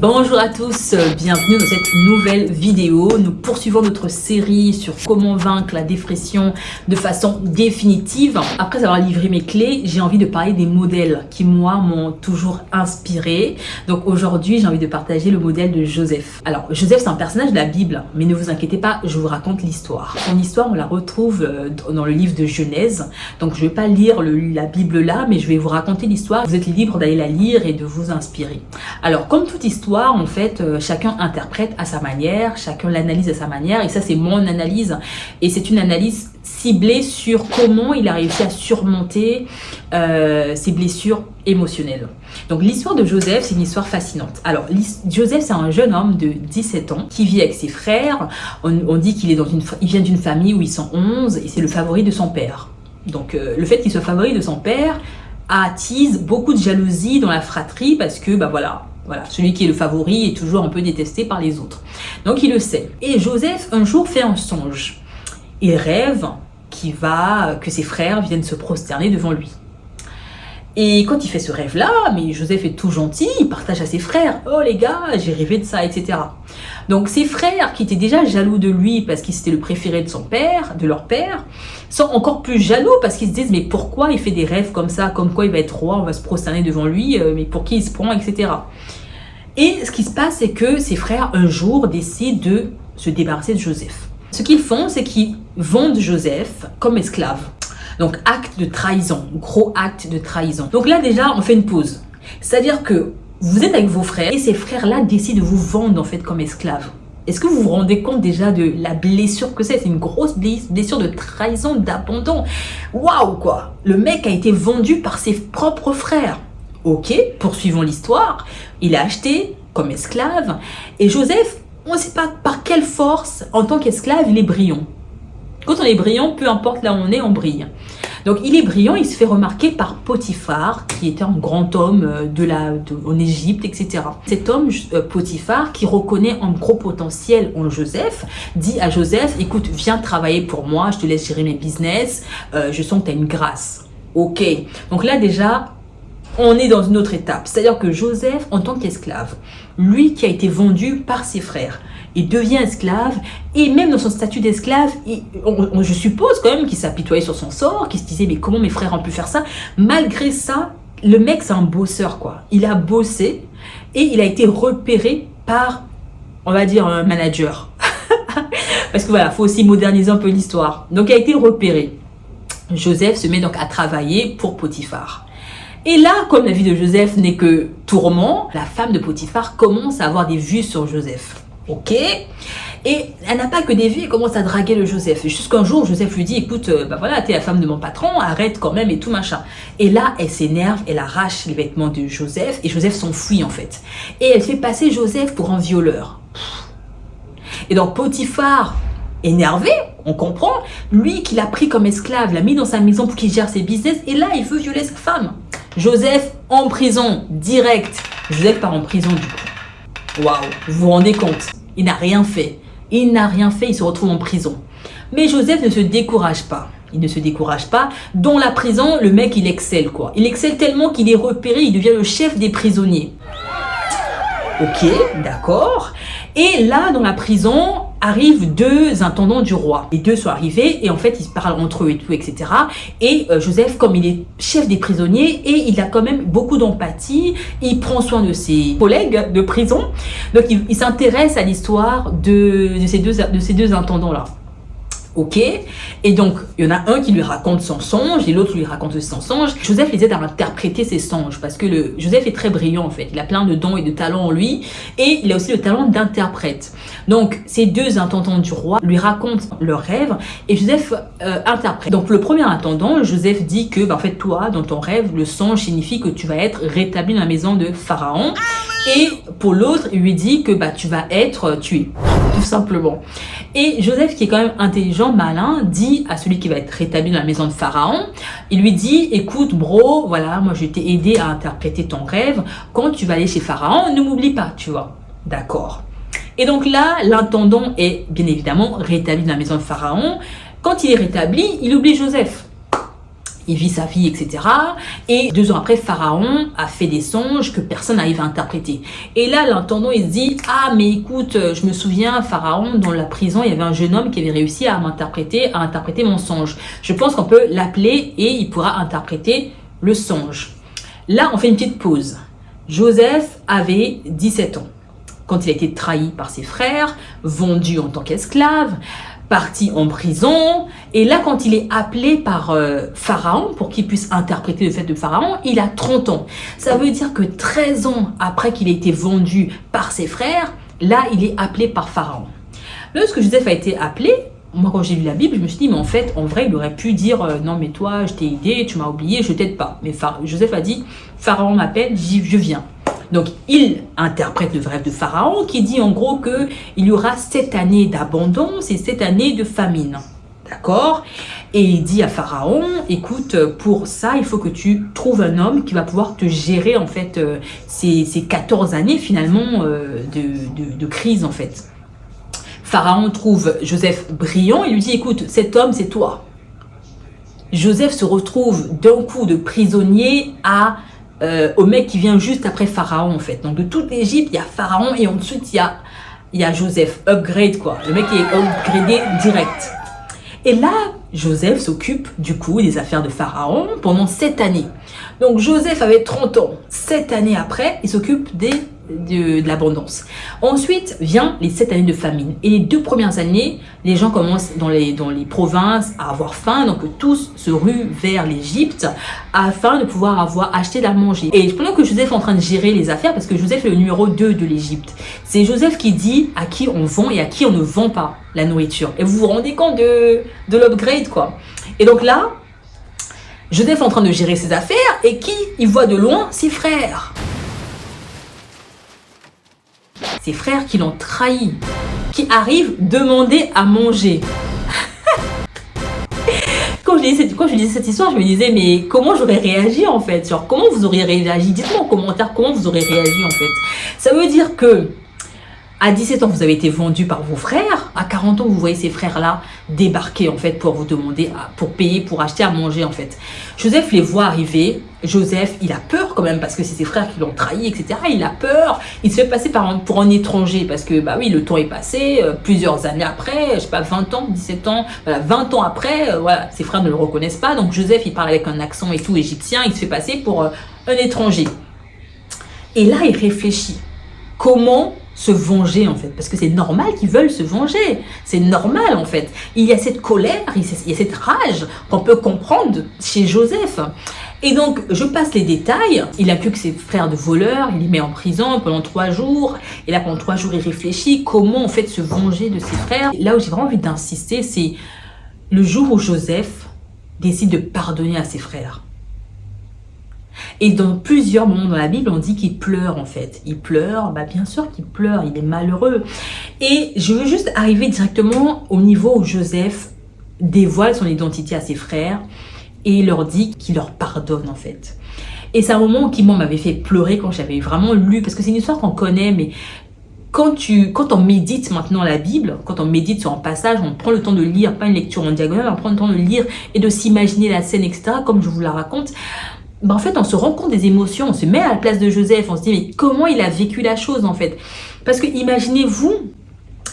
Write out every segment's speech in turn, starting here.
Bonjour à tous, bienvenue dans cette nouvelle vidéo. Nous poursuivons notre série sur comment vaincre la dépression de façon définitive. Après avoir livré mes clés, j'ai envie de parler des modèles qui, moi, m'ont toujours inspiré. Donc aujourd'hui, j'ai envie de partager le modèle de Joseph. Alors, Joseph, c'est un personnage de la Bible, mais ne vous inquiétez pas, je vous raconte l'histoire. Son histoire, on la retrouve dans le livre de Genèse. Donc, je ne vais pas lire la Bible là, mais je vais vous raconter l'histoire. Vous êtes libre d'aller la lire et de vous inspirer. Alors, comme toute histoire, en fait, chacun interprète à sa manière, chacun l'analyse à sa manière, et ça c'est mon analyse, et c'est une analyse ciblée sur comment il a réussi à surmonter ses blessures émotionnelles. Donc l'histoire de Joseph, c'est une histoire fascinante. Alors Joseph, c'est un jeune homme de 17 ans qui vit avec ses frères. On dit qu'il vient d'une famille où ils sont 11 et c'est le favori de son père. Donc le fait qu'il soit favori de son père attise beaucoup de jalousie dans la fratrie parce que voilà, celui qui est le favori est toujours un peu détesté par les autres. Donc il le sait. Et Joseph, un jour, fait un songe. Il rêve que ses frères viennent se prosterner devant lui. Et quand il fait ce rêve-là, mais Joseph est tout gentil, il partage à ses frères. « Oh les gars, j'ai rêvé de ça, etc. » Donc ses frères, qui étaient déjà jaloux de lui parce qu'il était le préféré de leur père, sont encore plus jaloux parce qu'ils se disent « Mais pourquoi il fait des rêves comme ça, comme quoi il va être roi, on va se prosterner devant lui, mais pour qui il se prend, etc. » Et ce qui se passe, c'est que ses frères, un jour, décident de se débarrasser de Joseph. Ce qu'ils font, c'est qu'ils vendent Joseph comme esclave. Donc, acte de trahison, gros acte de trahison. Donc là, déjà, on fait une pause. C'est-à-dire que vous êtes avec vos frères et ces frères-là décident de vous vendre, en fait, comme esclave. Est-ce que vous vous rendez compte déjà de la blessure que c'est? C'est une grosse blessure de trahison, d'abandon. Waouh, quoi! Le mec a été vendu par ses propres frères. Ok, poursuivons l'histoire. Il est acheté comme esclave. Et Joseph, on ne sait pas par quelle force, en tant qu'esclave, il est brillant. Quand on est brillant, peu importe là où on brille. Donc il est brillant, il se fait remarquer par Potiphar, qui était un grand homme en Égypte, etc. Cet homme, Potiphar, qui reconnaît un gros potentiel en Joseph, dit à Joseph, écoute, viens travailler pour moi, je te laisse gérer mes business, je sens que tu as une grâce. Ok, donc là déjà, on est dans une autre étape. C'est-à-dire que Joseph, en tant qu'esclave, lui qui a été vendu par ses frères, il devient esclave, et même dans son statut d'esclave, je suppose quand même qu'il s'apitoyait sur son sort, qu'il se disait mais comment mes frères ont pu faire ça. Malgré ça, le mec c'est un bosseur quoi. Il a bossé et il a été repéré par, on va dire, un manager. Parce que voilà, faut aussi moderniser un peu l'histoire. Donc il a été repéré. Joseph se met donc à travailler pour Potiphar. Et là, comme la vie de Joseph n'est que tourment, la femme de Potiphar commence à avoir des vues sur Joseph. Ok, et elle n'a pas que des vues, elle commence à draguer le Joseph. Jusqu'un jour, Joseph lui dit, écoute, t'es la femme de mon patron, arrête quand même et tout machin. Et là, elle s'énerve, elle arrache les vêtements de Joseph et Joseph s'enfuit en fait. Et elle fait passer Joseph pour un violeur. Et donc Potiphar, énervé, on comprend, lui qui l'a pris comme esclave, l'a mis dans sa maison pour qu'il gère ses business, et là, il veut violer sa femme. Joseph en prison, direct. Joseph part en prison du coup. Waouh, vous vous rendez compte? Il n'a rien fait. Il n'a rien fait, il se retrouve en prison. Mais Joseph ne se décourage pas. Il ne se décourage pas. Dans la prison, le mec, il excelle quoi. Il excelle tellement qu'il est repéré, il devient le chef des prisonniers. Ok, d'accord. Et là, dans la prison, arrivent deux intendants du roi. Les deux sont arrivés et en fait, ils se parlent entre eux et tout, etc. Et Joseph, comme il est chef des prisonniers et il a quand même beaucoup d'empathie, il prend soin de ses collègues de prison. Donc, il s'intéresse à l'histoire de ces deux intendants-là. Ok, et donc il y en a un qui lui raconte son songe et l'autre lui raconte aussi son songe. Joseph les aide à interpréter ses songes parce que Joseph est très brillant en fait, il a plein de dons et de talents en lui et il a aussi le talent d'interprète. Donc ces deux intendants du roi lui racontent leurs rêves et Joseph interprète. Donc le premier intendant, Joseph dit que en fait toi dans ton rêve le songe signifie que tu vas être rétabli dans la maison de Pharaon. Et pour l'autre, il lui dit que tu vas être tué, tout simplement. Et Joseph, qui est quand même intelligent, malin, dit à celui qui va être rétabli dans la maison de Pharaon, il lui dit, écoute bro, voilà, moi je t'ai aidé à interpréter ton rêve, quand tu vas aller chez Pharaon, ne m'oublie pas, tu vois. D'accord. Et donc là, l'intendant est bien évidemment rétabli dans la maison de Pharaon. Quand il est rétabli, il oublie Joseph. il vit sa vie, etc. Et 2 ans après, Pharaon a fait des songes que personne n'arrive à interpréter. Et là, l'intendant, il se dit, ah, mais écoute, je me souviens, Pharaon, dans la prison, il y avait un jeune homme qui avait réussi à interpréter mon songe. Je pense qu'on peut l'appeler et il pourra interpréter le songe. Là, on fait une petite pause. Joseph avait 17 ans quand il a été trahi par ses frères, vendu en tant qu'esclave, parti en prison. Et là, quand il est appelé par Pharaon, pour qu'il puisse interpréter le fait de Pharaon, il a 30 ans. Ça veut dire que 13 ans après qu'il ait été vendu par ses frères, là, il est appelé par Pharaon. Lorsque Joseph a été appelé, moi, quand j'ai lu la Bible, je me suis dit, mais en fait, en vrai, il aurait pu dire, non, mais toi, je t'ai aidé, tu m'as oublié, je t'aide pas. Mais Joseph a dit, Pharaon m'appelle, je viens. Donc, il interprète le rêve de Pharaon qui dit en gros qu'il y aura 7 années d'abondance et 7 années de famine. D'accord? Et il dit à Pharaon, écoute, pour ça, il faut que tu trouves un homme qui va pouvoir te gérer en fait ces 14 années finalement de crise en fait. Pharaon trouve Joseph brillant et lui dit, écoute, cet homme, c'est toi. Joseph se retrouve d'un coup de prisonnier au mec qui vient juste après Pharaon en fait. Donc de toute l'Égypte, il y a Pharaon et ensuite il y a Joseph, upgrade quoi. Le mec est upgradé direct. Et là, Joseph s'occupe du coup des affaires de Pharaon pendant 7 années. Donc Joseph avait 30 ans. 7 années après, il s'occupe de l'abondance. Ensuite vient les 7 années de famine. Et les 2 premières années, les gens commencent dans les provinces à avoir faim. Donc tous se ruent vers l'Égypte afin de pouvoir acheter à manger. Et pendant que Joseph est en train de gérer les affaires, parce que Joseph est le numéro 2 de l'Égypte, c'est Joseph qui dit à qui on vend et à qui on ne vend pas la nourriture. Et vous vous rendez compte de l'upgrade quoi. Et donc là, Joseph est en train de gérer ses affaires et qui il voit de loin? Ses frères. Ses frères qui l'ont trahi, qui arrivent demander à manger. Quand je lisais cette histoire, je me disais, mais comment j'aurais réagi en fait? Genre, comment vous auriez réagi? Dites-moi en commentaire comment vous aurez réagi en fait. Ça veut dire que à 17 ans, vous avez été vendu par vos frères. À 40 ans, vous voyez ces frères-là débarquer en fait pour vous demander, pour payer, pour acheter à manger en fait. Joseph les voit arriver. Joseph, il a peur quand même parce que c'est ses frères qui l'ont trahi, etc. Il a peur. Il se fait passer pour un étranger parce que, bah oui, le temps est passé. Plusieurs années après, je sais pas, 20 ans, 17 ans, voilà, 20 ans après, voilà, ses frères ne le reconnaissent pas. Donc Joseph, il parle avec un accent et tout égyptien. Il se fait passer pour un étranger. Et là, il réfléchit. Comment se venger en fait, parce que c'est normal qu'ils veulent se venger, c'est normal en fait. Il y a cette colère, il y a cette rage qu'on peut comprendre chez Joseph. Et donc, je passe les détails. Il accuse ses frères de voleurs, il les met en prison pendant 3 jours. Et là, pendant 3 jours, il réfléchit comment en fait se venger de ses frères. Là où j'ai vraiment envie d'insister, c'est le jour où Joseph décide de pardonner à ses frères. Et dans plusieurs moments dans la Bible, on dit qu'il pleure en fait. Il pleure, bah bien sûr qu'il pleure, il est malheureux. Et je veux juste arriver directement au niveau où Joseph dévoile son identité à ses frères et il leur dit qu'il leur pardonne en fait. Et c'est un moment qui moi m'avait fait pleurer quand j'avais vraiment lu, parce que c'est une histoire qu'on connaît, mais quand on médite maintenant la Bible, quand on médite sur un passage, on prend le temps de lire, pas une lecture en diagonale, on prend le temps de lire et de s'imaginer la scène, etc., comme je vous la raconte. Ben en fait, on se rend compte des émotions, on se met à la place de Joseph, on se dit, mais comment il a vécu la chose, en fait? Parce que imaginez-vous,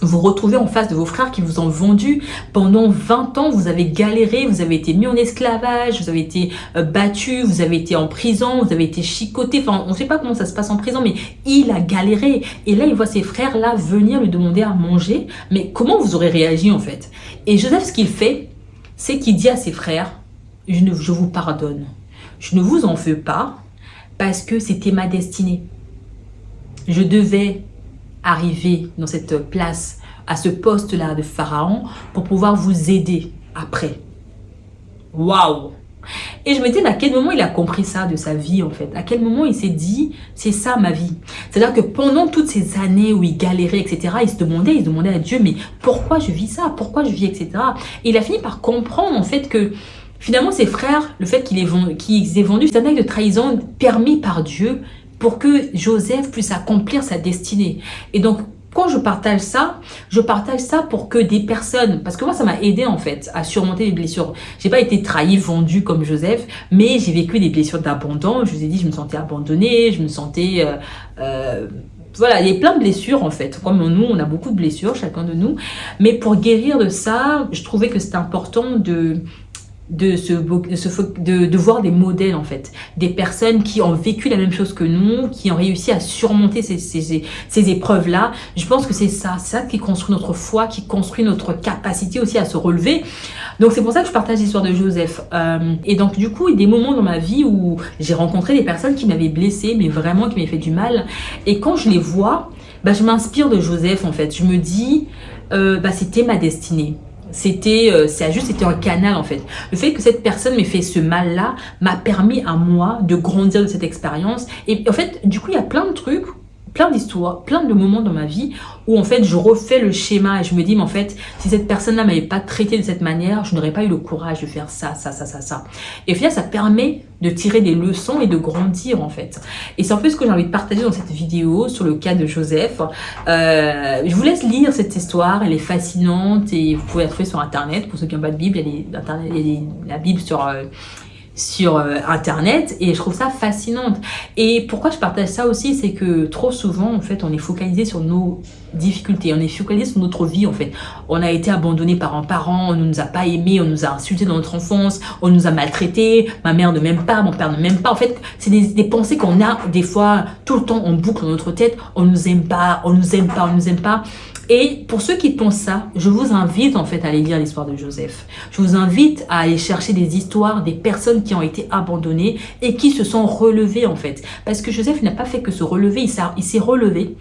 vous retrouvez en face de vos frères qui vous ont vendu pendant 20 ans, vous avez galéré, vous avez été mis en esclavage, vous avez été battu, vous avez été en prison, vous avez été chicoté, enfin, on ne sait pas comment ça se passe en prison, mais il a galéré. Et là, il voit ses frères là venir lui demander à manger, mais comment vous aurez réagi, en fait? Et Joseph, ce qu'il fait, c'est qu'il dit à ses frères, je vous pardonne. Je ne vous en veux pas parce que c'était ma destinée. Je devais arriver dans cette place, à ce poste-là de Pharaon pour pouvoir vous aider après. Waouh! Et je me dis, mais à quel moment il a compris ça de sa vie en fait? À quel moment il s'est dit, c'est ça ma vie? C'est-à-dire que pendant toutes ces années où il galérait, etc., il se demandait à Dieu, mais pourquoi je vis ça? Pourquoi je vis, etc. Et il a fini par comprendre en fait que finalement, ses frères, le fait qu'ils aient vendu, c'est un acte de trahison permis par Dieu pour que Joseph puisse accomplir sa destinée. Et donc, quand je partage ça pour que des personnes, parce que moi ça m'a aidé en fait à surmonter les blessures. J'ai pas été trahi, vendu comme Joseph, mais j'ai vécu des blessures d'abandon. Je vous ai dit, je me sentais abandonnée, je me sentais voilà, il y a plein de blessures en fait. Comme nous, on a beaucoup de blessures, chacun de nous. Mais pour guérir de ça, je trouvais que c'était important de voir des modèles en fait, des personnes qui ont vécu la même chose que nous, qui ont réussi à surmonter ces épreuves là. Je pense que c'est ça qui construit notre foi, qui construit notre capacité aussi à se relever. Donc c'est pour ça que je partage l'histoire de Joseph. Et donc du coup, il y a des moments dans ma vie où j'ai rencontré des personnes qui m'avaient blessée, mais vraiment qui m'avaient fait du mal. Et quand je les vois, je m'inspire de Joseph en fait. Je me dis, c'était ma destinée. C'était un canal en fait. Le fait que cette personne m'ait fait ce mal-là m'a permis à moi de grandir de cette expérience. Et en fait, du coup, il y a plein de trucs, plein d'histoires, plein de moments dans ma vie où en fait je refais le schéma et je me dis mais en fait si cette personne-là m'avait pas traité de cette manière, je n'aurais pas eu le courage de faire ça. Et au final ça permet de tirer des leçons et de grandir en fait. Et c'est un peu ce que j'ai envie de partager dans cette vidéo sur le cas de Joseph. Je vous laisse lire cette histoire, elle est fascinante et vous pouvez la trouver sur internet. Pour ceux qui n'ont pas de Bible, il y a la Bible sur internet et je trouve ça fascinante. Et pourquoi je partage ça aussi, c'est que trop souvent en fait on est focalisé sur nos difficultés, on est focalisé sur notre vie en fait. On a été abandonné par un parent, on ne nous a pas aimés, on nous a insultés dans notre enfance, on nous a maltraités, ma mère ne m'aime pas, mon père ne m'aime pas. En fait c'est des pensées qu'on a des fois tout le temps en boucle dans notre tête, on nous aime pas, on nous aime pas, on nous aime pas. Et pour ceux qui pensent ça, je vous invite en fait à aller lire l'histoire de Joseph. Je vous invite à aller chercher des histoires des personnes qui ont été abandonnées et qui se sont relevées en fait. Parce que Joseph n'a pas fait que se relever, il s'est relevé.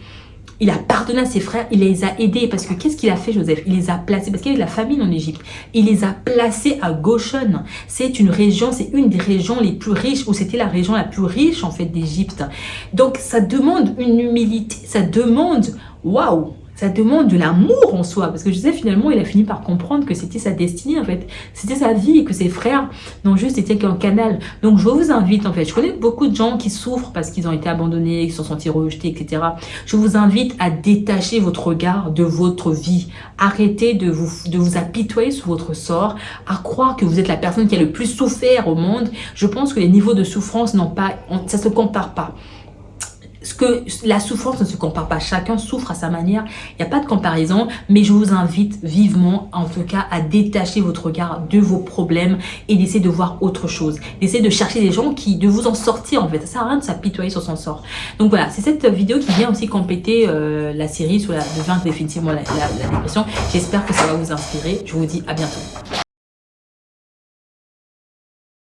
Il a pardonné à ses frères, il les a aidés. Parce que qu'est-ce qu'il a fait Joseph? Il les a placés, parce qu'il y avait de la famine en Égypte. Il les a placés à Goshen. C'est une des régions les plus riches, ou c'était la région la plus riche en fait d'Égypte. Donc ça demande une humilité, ça demande, waouh! Ça demande de l'amour en soi, parce que Joseph finalement il a fini par comprendre que c'était sa destinée en fait, c'était sa vie et que ses frères n'ont juste été qu'un canal. Donc je vous invite en fait, je connais beaucoup de gens qui souffrent parce qu'ils ont été abandonnés, qui se sont sentis rejetés, etc. Je vous invite à détacher votre regard de votre vie, arrêtez de vous apitoyer sur votre sort, à croire que vous êtes la personne qui a le plus souffert au monde. Je pense que les niveaux de souffrance ça se compare pas. La souffrance ne se compare pas, chacun souffre à sa manière, il n'y a pas de comparaison, mais je vous invite vivement en tout cas à détacher votre regard de vos problèmes et d'essayer de voir autre chose, d'essayer de chercher des gens de vous en sortir en fait, ça sert à rien de s'apitoyer sur son sort. Donc voilà, c'est cette vidéo qui vient aussi compléter la série sur de vaincre définitivement la dépression. J'espère que ça va vous inspirer, je vous dis à bientôt.